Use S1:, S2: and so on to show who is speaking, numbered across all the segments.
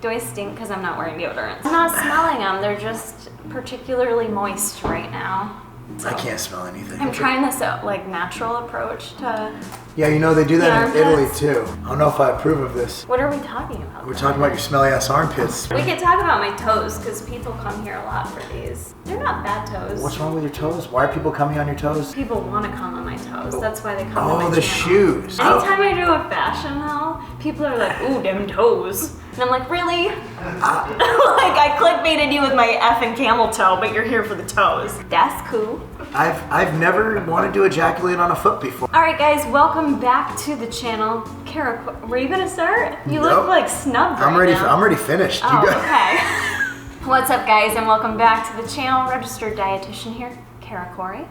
S1: Do I stink because I'm not wearing deodorant? I'm not smelling them. They're just particularly moist right now. So
S2: I can't smell anything.
S1: I'm trying this like natural approach to...
S2: Yeah, you know, they do that in
S1: armpits.
S2: Italy too. I don't know if I approve of this.
S1: What are we talking about?
S2: We're talking about your smelly ass armpits.
S1: We could talk about my toes because people come here a lot for these. They're not bad toes.
S2: What's wrong with your toes? Why are people coming on your toes?
S1: People want to come on my toes. That's why they come on my
S2: Oh, the
S1: channel.
S2: shoes.
S1: Anytime I do a fashion haul, people are like, ooh, them toes. And I'm like, really? Like, I clickbaited you with my effing camel toe, but you're here for the toes. That's cool.
S2: I've never wanted to ejaculate on a foot before.
S1: All right, guys, welcome back to the channel. Kara, were you gonna start? You look like snubbed right now.
S2: I'm already finished.
S1: Oh, okay. What's up, guys, and welcome back to the channel. Registered dietitian here, Kara Corey.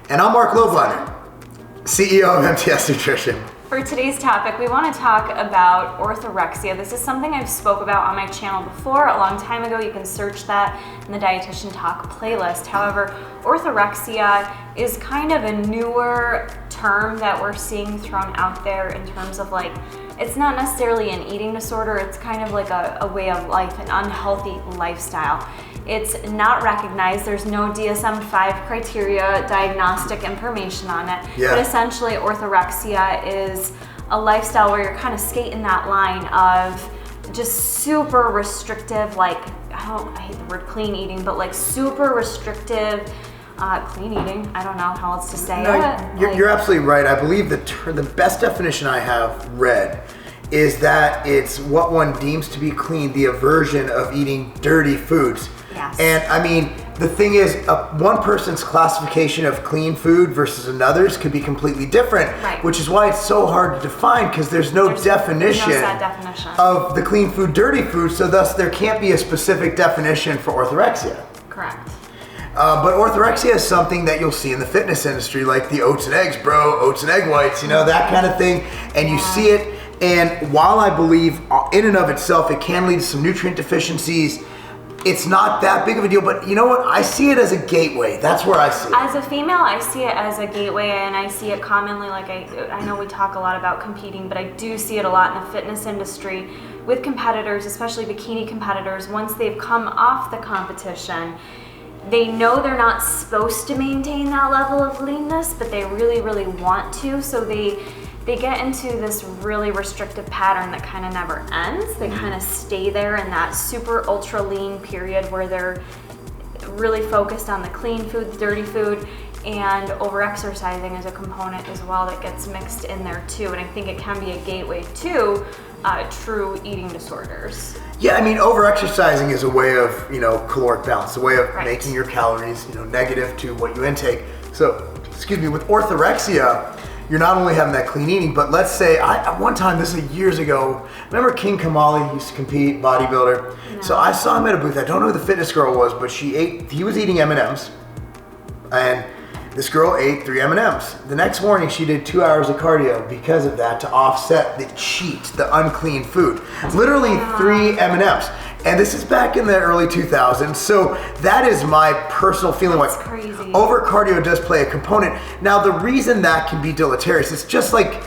S2: And I'm Mark Loeblein, CEO of MTS Nutrition.
S1: For today's topic, we want to talk about orthorexia. This is something I've spoke about on my channel before a long time ago. You can search that in the Dietitian Talk playlist. However, orthorexia is kind of a newer term that we're seeing thrown out there in terms of like, it's not necessarily an eating disorder, it's kind of like a way of life, an unhealthy lifestyle. It's not recognized. There's no DSM-5 criteria, diagnostic information on it.
S2: Yeah.
S1: But essentially, orthorexia is a lifestyle where you're kind of skating that line of just super restrictive, like, I hate the word clean eating, but like super restrictive clean eating. I don't know how else to say it.
S2: You're absolutely right. I believe the best definition I have read is that it's what one deems to be clean, the aversion of eating dirty foods.
S1: Yes.
S2: And I mean, the thing is, one person's classification of clean food versus another's could be completely different,
S1: right.
S2: Which is why it's so hard to define, because there's no definition
S1: set definition
S2: of the clean food, dirty food, so thus there can't be a specific definition for orthorexia.
S1: Correct.
S2: But orthorexia is something that you'll see in the fitness industry, like the oats and eggs, bro, oats and egg whites, you know, that kind of thing, and you see it, and while I believe in and of itself it can lead to some nutrient deficiencies, it's not that big of a deal, but you know what? I see it as a gateway. That's where I see it.
S1: As a female, I see it as a gateway, and I see it commonly, like I know we talk a lot about competing, but I do see it a lot in the fitness industry with competitors, especially bikini competitors. Once they've come off the competition, they know they're not supposed to maintain that level of leanness, but they really, really want to, so they get into this really restrictive pattern that kind of never ends. They kind of stay there in that super ultra lean period where they're really focused on the clean food, the dirty food, and over-exercising is a component as well that gets mixed in there too. And I think it can be a gateway to true eating disorders.
S2: Yeah, I mean, over-exercising is a way of, caloric balance, a way of
S1: Right.
S2: making your calories, negative to what you intake. So, with orthorexia, you're not only having that clean eating, but let's say, one time, this is years ago, remember King Kamali used to compete, bodybuilder?
S1: No.
S2: So I saw him at a booth, I don't know who the fitness girl was, but he was eating M&Ms, and this girl ate 3 M&Ms. The next morning, she did 2 hours of cardio because of that to offset the cheat, the unclean food. Literally 3 M&Ms. And this is back in the early 2000s, so that is my personal feeling.
S1: That's crazy.
S2: Over cardio does play a component. Now, the reason that can be deleterious, it's just like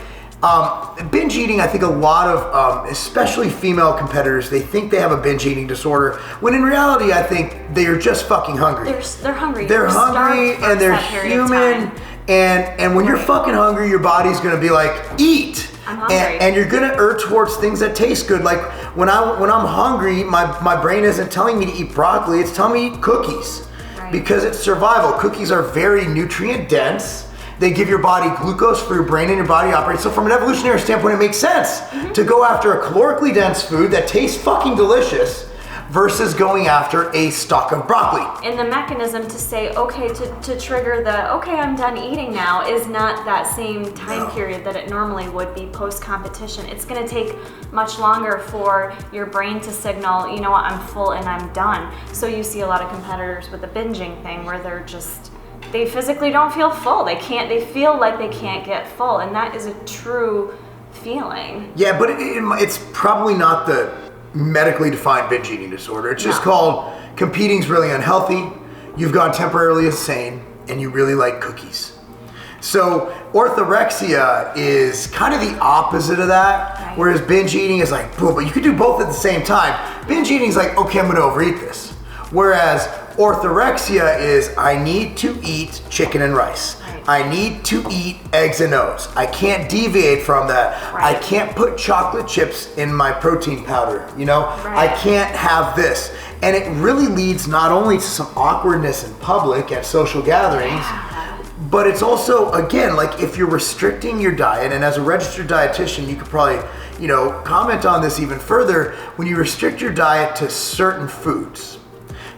S2: binge eating. I think a lot of, especially female competitors, they think they have a binge eating disorder, when in reality, I think they are just fucking hungry.
S1: They're hungry.
S2: They're hungry and they're human. And when you're fucking hungry, your body's gonna be like, eat.
S1: I'm hungry.
S2: And you're gonna err towards things that taste good. Like when I'm hungry, my brain isn't telling me to eat broccoli, it's telling me to eat cookies.
S1: Right.
S2: Because it's survival. Cookies are very nutrient dense. They give your body glucose for your brain and your body operates. So from an evolutionary standpoint, it makes sense to go after a calorically dense food that tastes fucking delicious versus going after a stalk of broccoli.
S1: And the mechanism to say, okay, to trigger the, okay, I'm done eating now, is not that same time period that it normally would be post-competition. It's gonna take much longer for your brain to signal, you know what, I'm full and I'm done. So you see a lot of competitors with the binging thing where they physically don't feel full. They feel like they can't get full, and that is a true feeling.
S2: Yeah, but it's probably not the medically defined binge eating disorder. It's just called competing's really unhealthy, you've gone temporarily insane, and you really like cookies. So orthorexia is kind of the opposite of that,
S1: Right.
S2: Whereas binge eating is like, boom, but you could do both at the same time. Binge eating is like, okay, I'm gonna overeat this. Whereas orthorexia is, I need to eat chicken and rice. I need to eat eggs and oats. I can't deviate from that. I can't put chocolate chips in my protein powder, you know? I can't have this. And it really leads not only to some awkwardness in public at social gatherings, but it's also, again, like if you're restricting your diet, and as a registered dietitian, you could probably, you know, comment on this even further, when you restrict your diet to certain foods,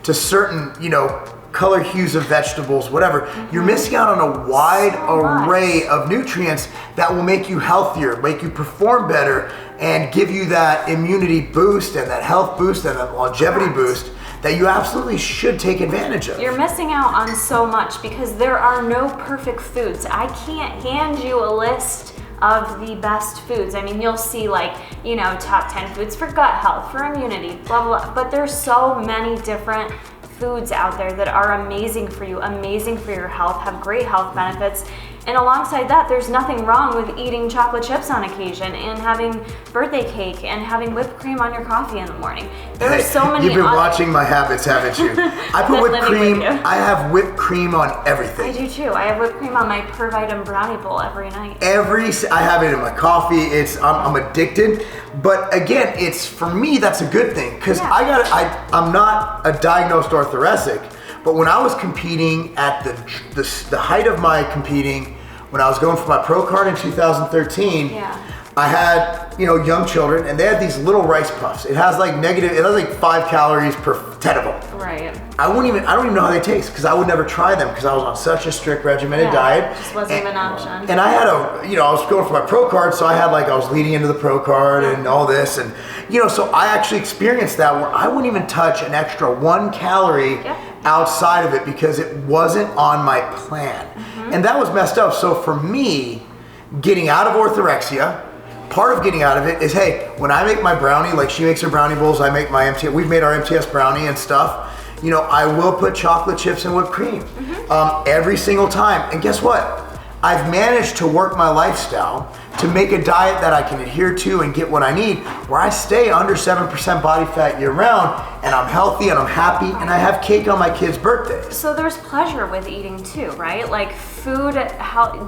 S2: to certain, you know, color hues of vegetables, whatever, you're missing out on a wide array of nutrients that will make you healthier, make you perform better, and give you that immunity boost and that health boost and that longevity boost that you absolutely should take advantage of.
S1: You're missing out on so much because there are no perfect foods. I can't hand you a list of the best foods. I mean, you'll see like, you know, top 10 foods for gut health, for immunity, blah, blah, blah. But there's so many different foods out there that are amazing for you, amazing for your health, have great health benefits. And alongside that, there's nothing wrong with eating chocolate chips on occasion and having birthday cake and having whipped cream on your coffee in the morning. There are so many.
S2: You've been watching my habits, haven't you? I put whipped cream. I have whipped cream on everything.
S1: I do too. I have whipped cream on my per vitamin brownie bowl every night.
S2: I have it in my coffee. I'm addicted. But again, it's, for me, that's a good thing because I'm not a diagnosed orthoresic. But when I was competing at the height of my competing, when I was going for my pro card in 2013, I had, you know, young children, and they had these little rice puffs. It has like 5 calories per 10 of them.
S1: Right.
S2: I don't even know how they taste because I would never try them because I was on such a strict regimented diet.
S1: It just wasn't an option.
S2: And I had I was going for my pro card, so I was leading into the pro card and all this, and so I actually experienced that where I wouldn't even touch an extra 1 calorie outside of it because it wasn't on my plan. And that was messed up. So for me, getting out of orthorexia, part of getting out of it is, hey, when I make my brownie, like she makes her brownie bowls, I make my MTS, we've made our MTS brownie and stuff, I will put chocolate chips and whipped cream every single time. And guess what? I've managed to work my lifestyle to make a diet that I can adhere to and get what I need, where I stay under 7% body fat year round, and I'm healthy and I'm happy, and I have cake on my kids' birthdays.
S1: So there's pleasure with eating too, right? Like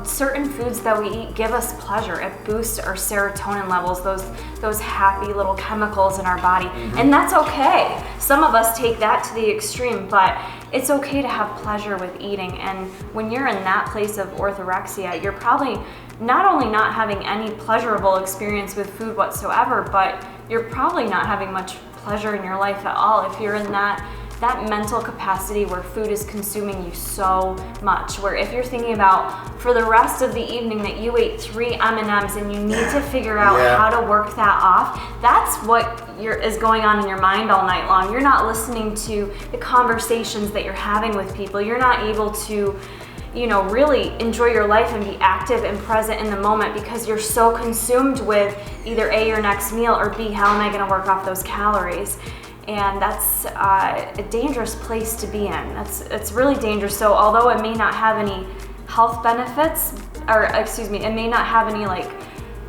S1: certain foods that we eat give us pleasure. It boosts our serotonin levels, those happy little chemicals in our body, and that's okay. Some of us take that to the extreme, but it's okay to have pleasure with eating. And when you're in that place of orthorexia, you're probably not only not having any pleasurable experience with food whatsoever, but you're probably not having much pleasure in your life at all if you're in that mental capacity where food is consuming you so much, where if you're thinking about for the rest of the evening that you ate 3 M&Ms and you need to figure out how to work that off, that's what is going on in your mind all night long. You're not listening to the conversations that you're having with people. You're not able to really enjoy your life and be active and present in the moment because you're so consumed with either A, your next meal, or B, how am I going to work off those calories? And that's a dangerous place to be in. It's really dangerous. So although it may not have any health benefits, it may not have any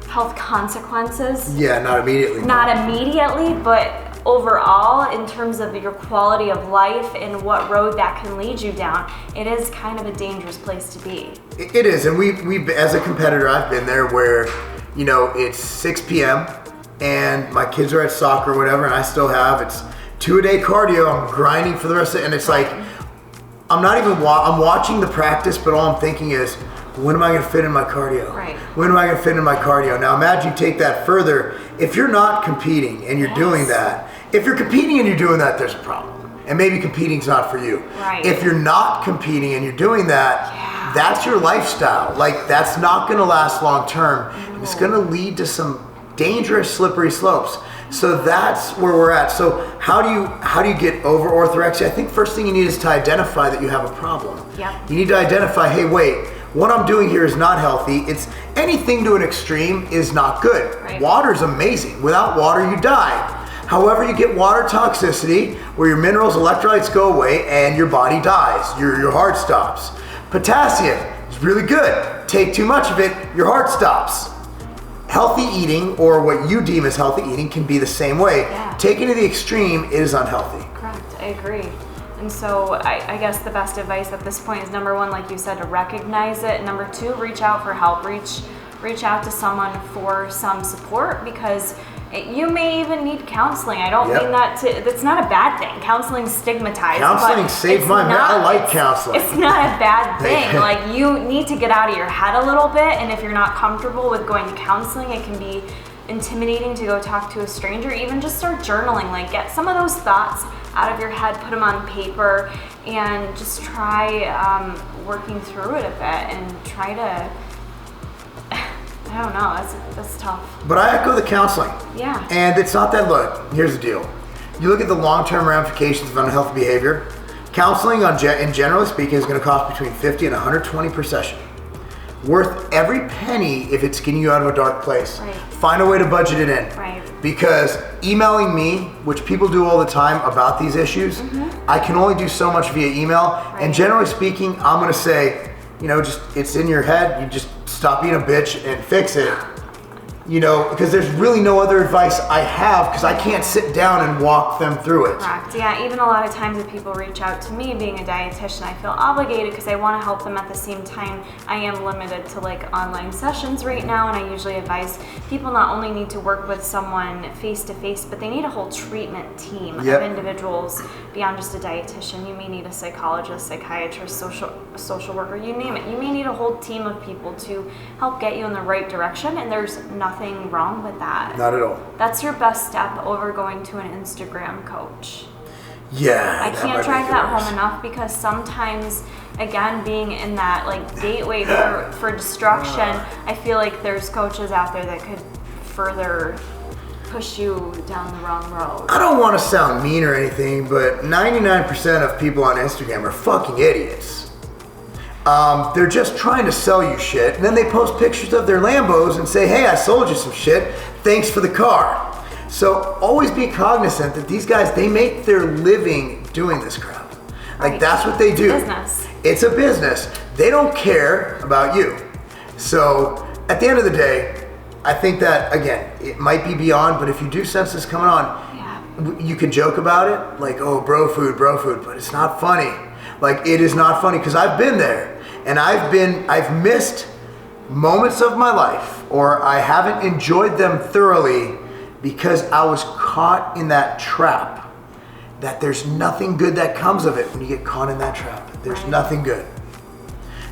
S1: health consequences.
S2: Yeah, not immediately.
S1: Not immediately, but overall, in terms of your quality of life and what road that can lead you down, it is kind of a dangerous place to be.
S2: It is, and we as a competitor, I've been there where, it's 6 p.m. and my kids are at soccer or whatever, and I still have, it's 2-a-day cardio, I'm grinding for the rest of it, and it's like, I'm watching the practice, but all I'm thinking is, when am I going to fit in my cardio?
S1: Right.
S2: When am I going to fit in my cardio? Now imagine you take that further. If you're not competing and you're doing that, if you're competing and you're doing that, there's a problem. And maybe competing's not for you.
S1: Right.
S2: If you're not competing and you're doing that, that's your lifestyle. That's not going to last long term.
S1: No.
S2: It's going to lead to some dangerous slippery slopes. So that's where we're at. So how do you get over orthorexia? I think first thing you need is to identify that you have a problem.
S1: Yep.
S2: You need to identify, hey, wait, what I'm doing here is not healthy. It's anything to an extreme is not good.
S1: Right.
S2: Water's amazing. Without water, you die. However, you get water toxicity where your minerals, electrolytes go away and your body dies. Your heart stops. Potassium is really good. Take too much of it, your heart stops. healthy eating, or what you deem as healthy eating, can be the same way.
S1: Yeah.
S2: Taken to the extreme is unhealthy.
S1: Correct, I agree. And so I guess the best advice at this point is, number one, like you said, to recognize it. Number two, reach out for help. Reach out to someone for some support, because you may even need counseling. I don't mean that's not a bad thing. Counseling's stigmatized.
S2: Counseling saved my marriage. I like counseling.
S1: It's not a bad thing. Like, you need to get out of your head a little bit, and if you're not comfortable with going to counseling, it can be intimidating to go talk to a stranger. Even just start journaling. Like, get some of those thoughts out of your head, put them on paper, and just try working through it a bit, and try to, I don't know, that's tough. But
S2: I echo the counseling.
S1: Yeah.
S2: And it's not that, look, here's the deal. You look at the long-term ramifications of unhealthy behavior. Counseling, in generally speaking, is going to cost between $50 and $120 per session. Worth every penny if it's getting you out of a dark place.
S1: Right.
S2: Find a way to budget it in.
S1: Right.
S2: Because emailing me, which people do all the time about these issues, I can only do so much via email. Right. And generally speaking, I'm going to say, just it's in your head. You just stop being a bitch and fix it. Because there's really no other advice I have, because I can't sit down and walk them through it.
S1: Correct. Yeah, even a lot of times if people reach out to me, being a dietitian, I feel obligated because I want to help them. At the same time, I am limited to online sessions right now, and I usually advise people not only need to work with someone face-to-face, but they need a whole treatment team of individuals beyond just a dietitian. You may need a psychologist, psychiatrist, social worker, you name it. You may need a whole team of people to help get you in the right direction, and there's nothing wrong with that.
S2: Not at all.
S1: That's your best step over going to an Instagram coach.
S2: Yeah.
S1: I can't drive that home enough, because sometimes, again, being in that gateway for destruction, I feel like there's coaches out there that could further push you down the wrong road.
S2: I don't want to sound mean or anything, but 99% of people on Instagram are fucking idiots. They're just trying to sell you shit, and then they post pictures of their Lambos and say, hey, I sold you some shit, thanks for the car. So always be cognizant that these guys, they make their living doing this crap. That's what they do.
S1: Business.
S2: It's a business. They don't care about you. So at the end of the day, I think that, again, it might be beyond, but if you do sense this coming on, you can joke about it, like, oh, bro food, but it's not funny. It is not funny, because I've been there, and I've missed moments of my life, or I haven't enjoyed them thoroughly, because I was caught in that trap. That there's nothing good that comes of it when you get caught in that trap. There's nothing good.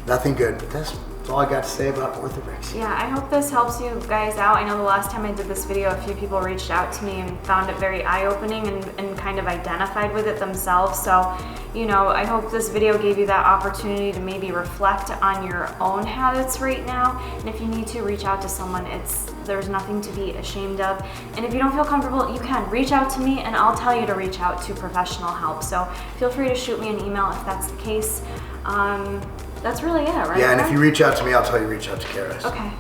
S2: Nothing good. But that's all I got to say about orthorexia.
S1: Yeah, I hope this helps you guys out. I know the last time I did this video, a few people reached out to me and found it very eye-opening and kind of identified with it themselves. So, I hope this video gave you that opportunity to maybe reflect on your own habits right now. And if you need to, reach out to someone. There's nothing to be ashamed of. And if you don't feel comfortable, you can reach out to me, and I'll tell you to reach out to professional help. So feel free to shoot me an email if that's the case. That's really it, right?
S2: Yeah, and if you reach out to me, I'll tell you reach out to Karis.
S1: Okay.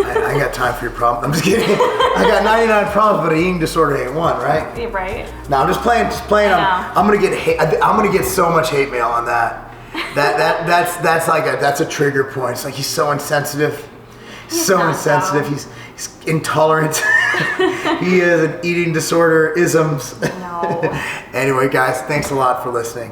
S2: I ain't got time for your problem. I'm just kidding. I got 99 problems, but an eating disorder ain't one, right?
S1: Yeah, right.
S2: No, I'm just playing. I'm gonna get hate. I'm gonna get so much hate mail on that. That's a trigger point. It's like, he's so insensitive. He's He's intolerant. He has an eating disorder isms.
S1: No.
S2: Anyway, guys, thanks a lot for listening.